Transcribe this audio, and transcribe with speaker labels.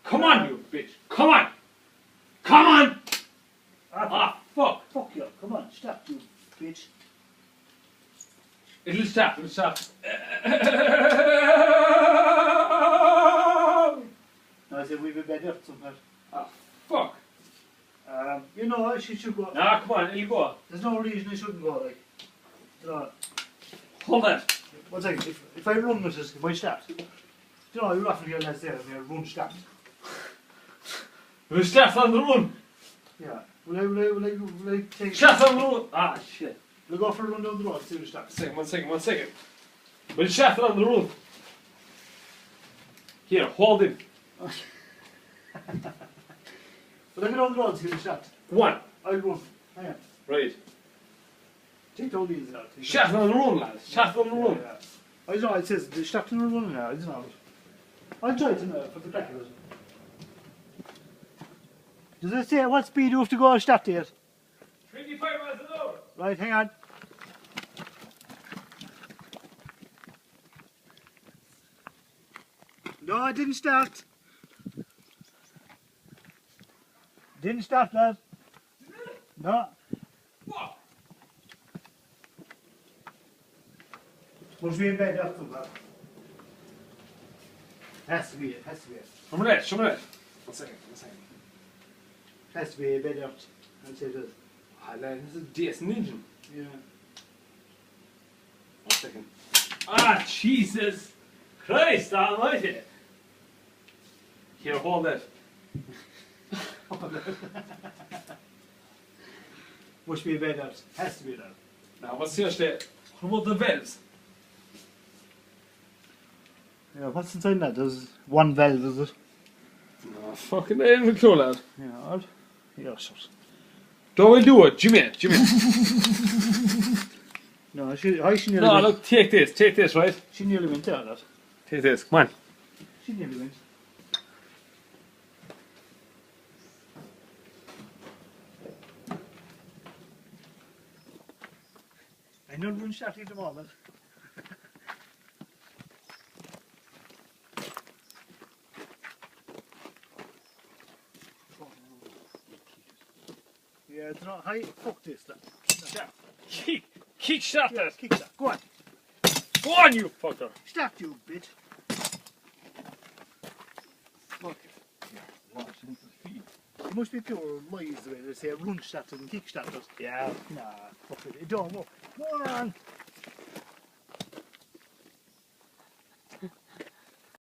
Speaker 1: Come on, you bitch. Come on. Come on. Ah, fuck.
Speaker 2: Fuck you. Come on, stop, you bitch.
Speaker 1: It'll stop. It'll stop.
Speaker 2: I said we've been better sometimes.
Speaker 1: Ah, fuck.
Speaker 2: You know, she should go.
Speaker 1: Nah, come on. It'll go.
Speaker 2: There's no reason it shouldn't go, like. You know,
Speaker 1: Hold that.
Speaker 2: one second, if I run with this, if I start, you know, you're often hearing that there, if I run start.
Speaker 1: We'll start on the run.
Speaker 2: Yeah. Will I take.
Speaker 1: Start on the run. Ah, shit.
Speaker 2: We'll go for a run down the road, see what start.
Speaker 1: One second. We'll start on the run. Here, hold it.
Speaker 2: But let me down the road, see what start.
Speaker 1: One.
Speaker 2: I'll run. Hang on.
Speaker 1: Right.
Speaker 2: Take all these out.
Speaker 1: Start on the run, lads. Start on the run.
Speaker 2: Yeah. I don't know, it says the start on the run now, isn't it? I'll try it now for the crack of it. Does it say what speed you have to go and start there?
Speaker 1: 25 miles an hour.
Speaker 2: Right, hang on. No, I didn't start. Didn't start, lad. No.
Speaker 1: What?
Speaker 2: Must be in bed after that. Has to be it, has to be it.
Speaker 1: Show me that. One second.
Speaker 2: Has to be a bed after. I'd say it is.
Speaker 1: Ah, lad, this is DS engine.
Speaker 2: Yeah.
Speaker 1: 1 second. Ah, Jesus Christ almighty. Here, hold that.
Speaker 2: Must be a bed after. Has to be that.
Speaker 1: Now, what's seriously? What about the valves?
Speaker 2: Yeah, what's inside that? There's one valve, is it?
Speaker 1: No, fucking ain't clue, lad.
Speaker 2: Yeah, odd. Yeah, shut.
Speaker 1: Don't we do it, Jimmy?
Speaker 2: No, she nearly
Speaker 1: No,
Speaker 2: went.
Speaker 1: look, take this, right?
Speaker 2: She nearly went there, that.
Speaker 1: Take this, come on.
Speaker 2: She nearly went. I know one shot at the moment. Yeah, it's not high. Fuck this, that.
Speaker 1: Kick shot
Speaker 2: Yeah,
Speaker 1: that.
Speaker 2: kick that. Go on.
Speaker 1: Go on, you fucker.
Speaker 2: Stop, you bitch. Fuck it. It must be pure lies the way they say run started and kick started.
Speaker 1: Yeah.
Speaker 2: Nah, fuck it. It don't work. Come on.